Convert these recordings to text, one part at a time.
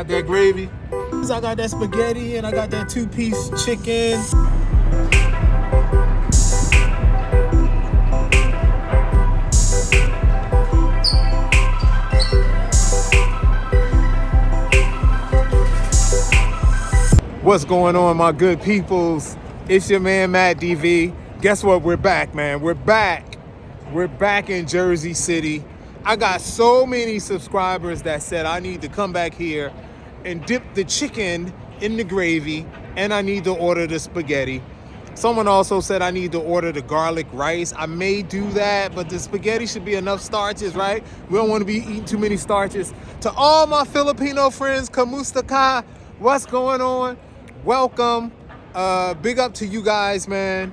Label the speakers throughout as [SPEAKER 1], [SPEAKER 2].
[SPEAKER 1] Got that gravy. I got that spaghetti and I got that two-piece chicken. What's going on, my good peoples? It's your man, Matt DV. Guess what? We're back, man. We're back. We're back in Jersey City. I got so many subscribers that said I need to come back here and dip the chicken in the gravy, and I need to order the spaghetti. Someone also said I need to order the garlic rice. I may do that, but the spaghetti should be enough starches, right? We don't want to be eating too many starches. To all my Filipino friends, kamusta ka? What's going on? Welcome. Big up to you guys, man.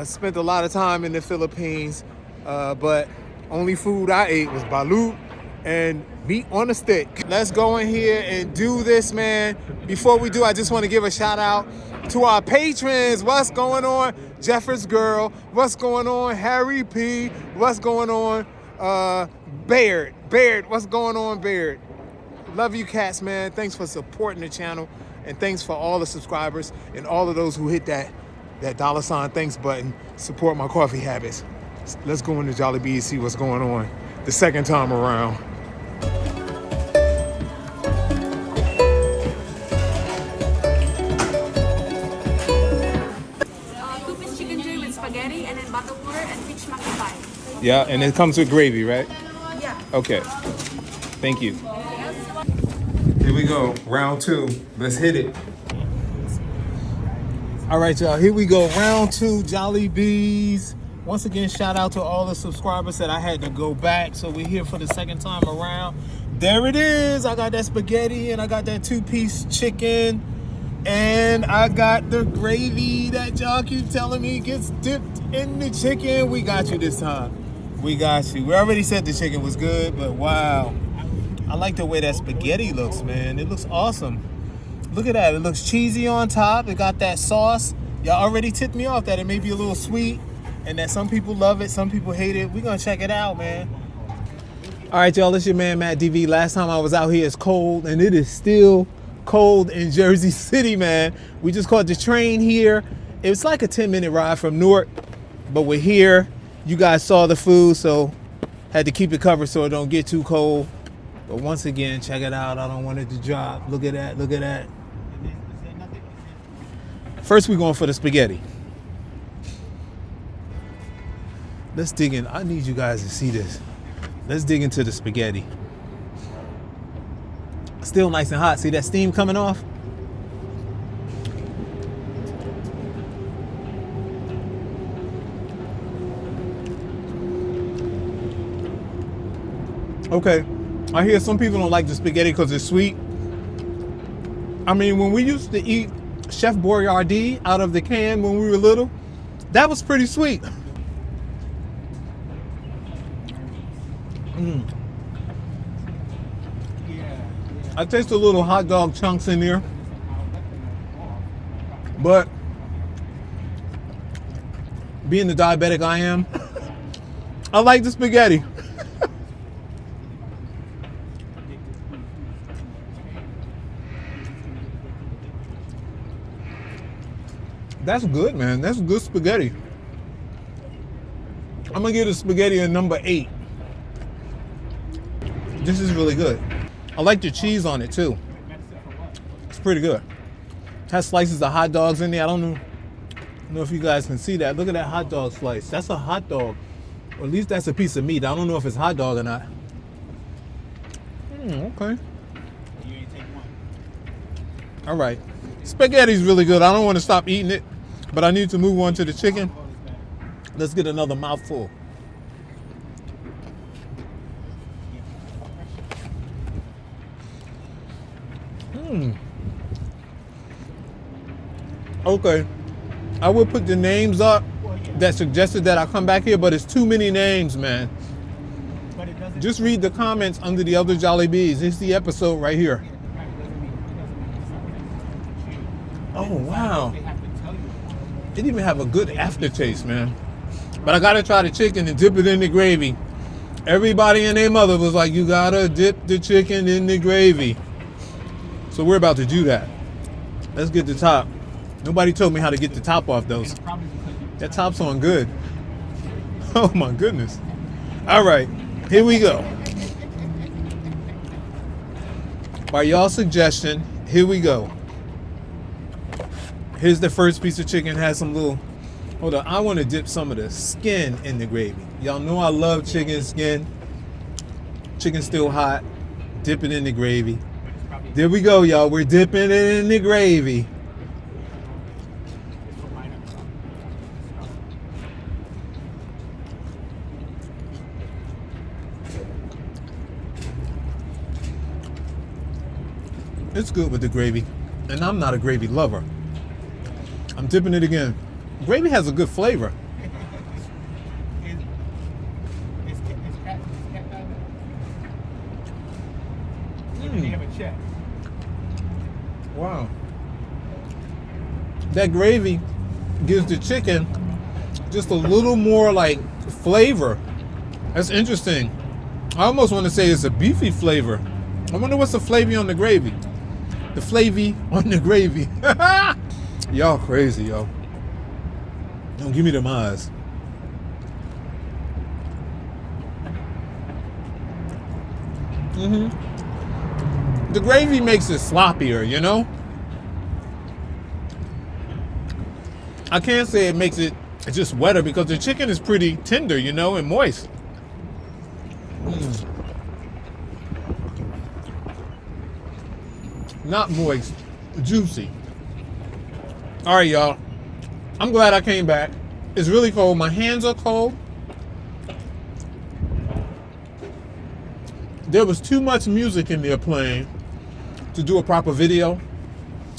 [SPEAKER 1] Spent a lot of time in the Philippines, but only food I ate was balut and meat on a stick. Let's go in here and do this, man. Before we do, I just want to give a shout out to our patrons. What's going on? Jeffers Girl. What's going on? Harry P. What's going on? Baird. What's going on, Baird? Love you cats, man. Thanks for supporting the channel. And thanks for all the subscribers and all of those who hit that $ thanks button. Support my coffee habits. Let's go into Jollibee and see what's going on the second time around.
[SPEAKER 2] Two-piece chicken joy with spaghetti and then buttermilk and fish maki pie.
[SPEAKER 1] Yeah, and it comes with gravy, right?
[SPEAKER 2] Yeah.
[SPEAKER 1] Okay. Thank you. Here we go, round two. Let's hit it. All right, y'all, here we go, round two, Jollibees. Once again, shout out to all the subscribers that I had to go back. So we're here for the second time around. There it is. I got that spaghetti and I got that two-piece chicken. And I got the gravy that y'all keep telling me gets dipped in the chicken. We got you this time. We got you. We already said the chicken was good, but wow. I like the way that spaghetti looks, man. It looks awesome. Look at that. It looks cheesy on top. It got that sauce. Y'all already tipped me off that it may be a little sweet and that some people love it, some people hate it. We're going to check it out, man. All right, y'all. It's your man, Matt DV. Last time I was out here, it's cold, and it is still cold in Jersey City, man. We just caught the train here. It was like a 10-minute ride from Newark, but we're here. You guys saw the food, so had to keep it covered so it don't get too cold. But once again, check it out. I don't want it to drop. Look at that. Look at that. First, we're going for the spaghetti. Let's dig in. I need you guys to see this. Let's dig into the spaghetti. Still nice and hot. See that steam coming off? Okay. I hear some people don't like the spaghetti because it's sweet. I mean, when we used to eat Chef Boyardee out of the can when we were little, that was pretty sweet. I taste a little hot dog chunks in there. But being the diabetic I am, I like the spaghetti. That's good, man. That's good spaghetti. I'm gonna give the spaghetti a number 8. This is really good. I like the cheese on it too. It's pretty good. It has slices of hot dogs in there. I don't know if you guys can see that. Look at that hot dog slice. That's a hot dog. Or at least that's a piece of meat. I don't know if it's hot dog or not. Okay. All right. Spaghetti's really good. I don't want to stop eating it, but I need to move on to the chicken. Let's get another mouthful. Okay. I will put the names up that suggested that I come back here, but it's too many names, man. Just read the comments under the other Jollibees. It's the episode right here. Oh, wow. It didn't even have a good aftertaste, man. But I gotta try the chicken and dip it in the gravy. Everybody and their mother was like, you gotta dip the chicken in the gravy. So we're about to do that. Let's get the top. Nobody told me how to get the top off those. That top's on good. Oh my goodness. All right, here we go. By y'all suggestion, here we go. Here's the first piece of chicken. Has some little, hold on, I want to dip some of the skin in the gravy. Y'all know I love chicken skin. Chicken still hot. Dip it in the gravy. There we go, y'all. We're dipping it in the gravy. It's good with the gravy. And I'm not a gravy lover. I'm dipping it again. Gravy has a good flavor. Wow. That gravy gives the chicken just a little more like flavor. That's interesting. I almost want to say it's a beefy flavor. I wonder what's the flavor on the gravy. The flavy on the gravy. Y'all crazy, yo. Don't give me them eyes. The gravy makes it sloppier, you know? I can't say it makes it just wetter because the chicken is pretty tender, you know, and moist. Not moist, juicy. All right, y'all. I'm glad I came back. It's really cold. My hands are cold. There was too much music in there playing to do a proper video.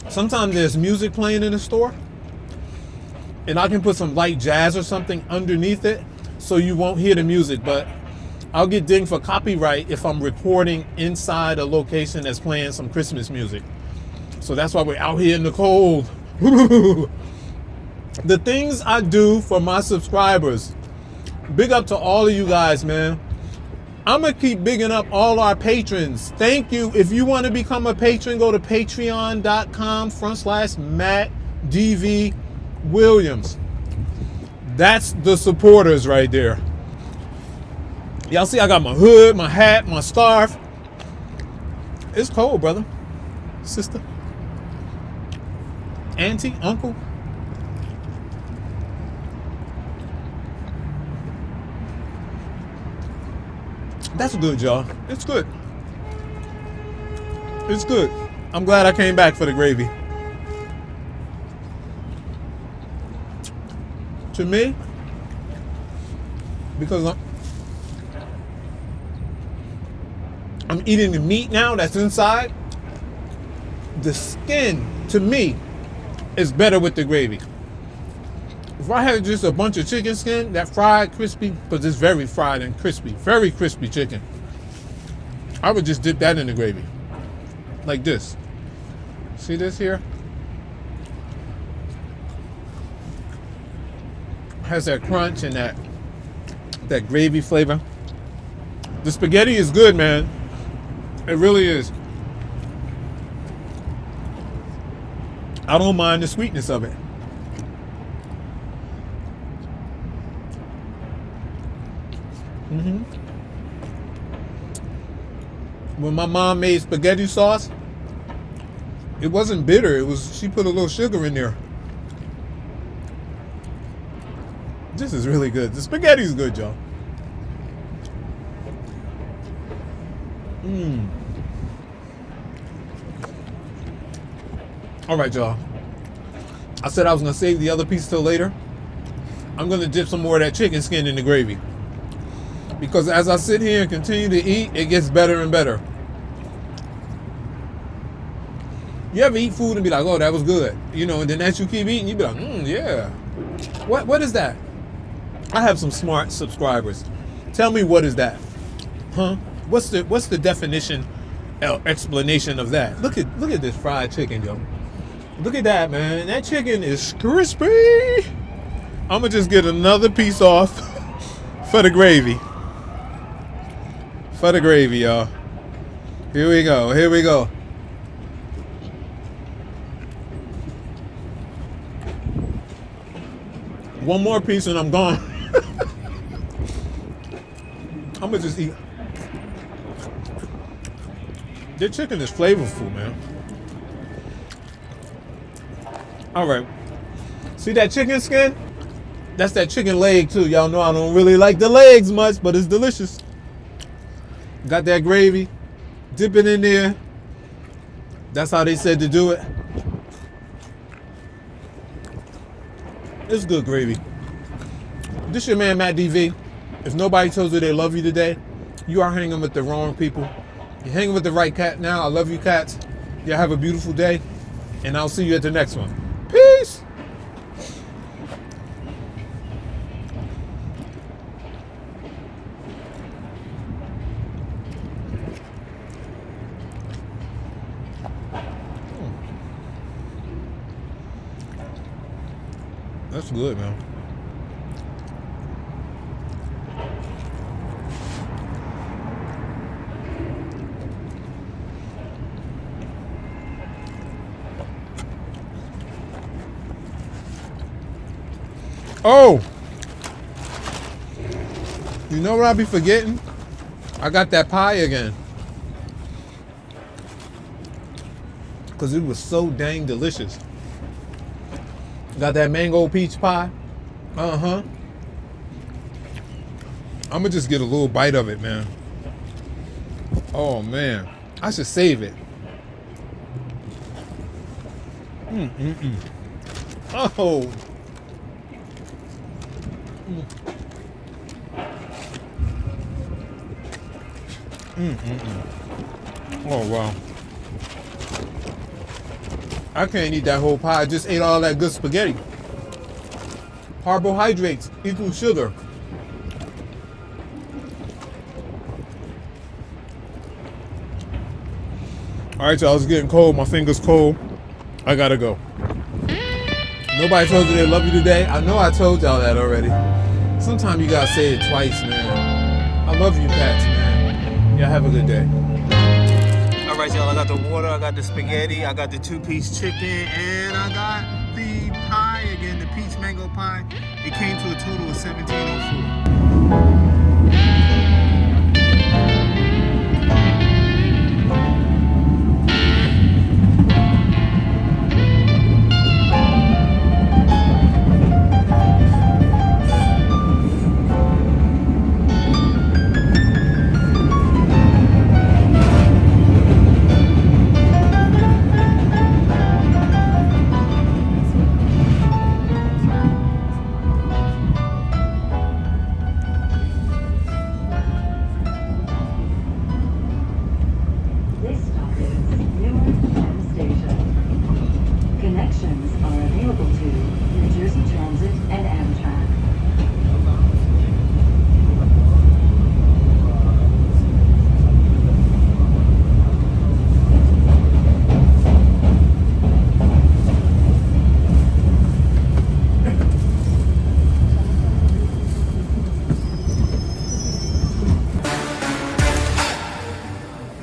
[SPEAKER 1] Sometimes there's music playing in the store, and I can put some light jazz or something underneath it so you won't hear the music, but I'll get dinged for copyright if I'm recording inside a location that's playing some Christmas music. So that's why we're out here in the cold. The things I do for my subscribers. Big up to all of you guys, man. I'm going to keep bigging up all our patrons. Thank you. If you want to become a patron, go to patreon.com/MattDVWilliams. That's the supporters right there. Y'all see I got my hood, my hat, my scarf. It's cold, brother, sister, auntie, uncle. That's good, y'all. It's good. It's good. I'm glad I came back for the gravy. To me, because I'm eating the meat now that's inside, the skin, to me, is better with the gravy. If I had just a bunch of chicken skin, that fried, crispy, because it's very fried and crispy, very crispy chicken, I would just dip that in the gravy. Like this. See this here? Has that crunch and that gravy flavor. The spaghetti is good, man. It really is. I don't mind the sweetness of it. When my mom made spaghetti sauce, it wasn't bitter. She put a little sugar in there. This is really good. The spaghetti's good, y'all. All right, y'all. I said I was gonna save the other piece till later. I'm gonna dip some more of that chicken skin in the gravy, because as I sit here and continue to eat, it gets better and better. You ever eat food and be like, oh, that was good, you know, and then as you keep eating, you be like, yeah. What is that? I have some smart subscribers. Tell me, what is that? Huh? What's the definition, explanation of that? Look at this fried chicken, yo. Look at that, man. That chicken is crispy. I'm gonna just get another piece off for the gravy. For the gravy, y'all. Here we go. One more piece and I'm gone. I'm gonna just eat. Their chicken is flavorful, man. All right. See that chicken skin? That's that chicken leg too. Y'all know I don't really like the legs much, but it's delicious. Got that gravy. Dip it in there. That's how they said to do it. It's good gravy. This your man, Matt DV. If nobody tells you they love you today, you are hanging with the wrong people. You're hanging with the right cat now. I love you, cats. Y'all have a beautiful day, and I'll see you at the next one. Peace. That's good, man. Oh, you know what I be forgetting? I got that pie again. Because it was so dang delicious. Got that mango peach pie. Uh-huh. I'm gonna just get a little bite of it, man. Oh, man. I should save it. Oh. Oh, wow. I can't eat that whole pie. I just ate all that good spaghetti. Carbohydrates equals sugar. All right, y'all. It's getting cold. My finger's cold. I gotta go. Nobody told you they love you today. I know I told y'all that already. Sometimes you gotta say it twice, man. I love you, cats, man. Y'all have a good day. All right, y'all. I got the water. I got the spaghetti. I got the 2-piece chicken, and I got the pie again, the peach mango pie. It came to a total of $17.04.
[SPEAKER 3] This stop is Newark Penn Station. Connections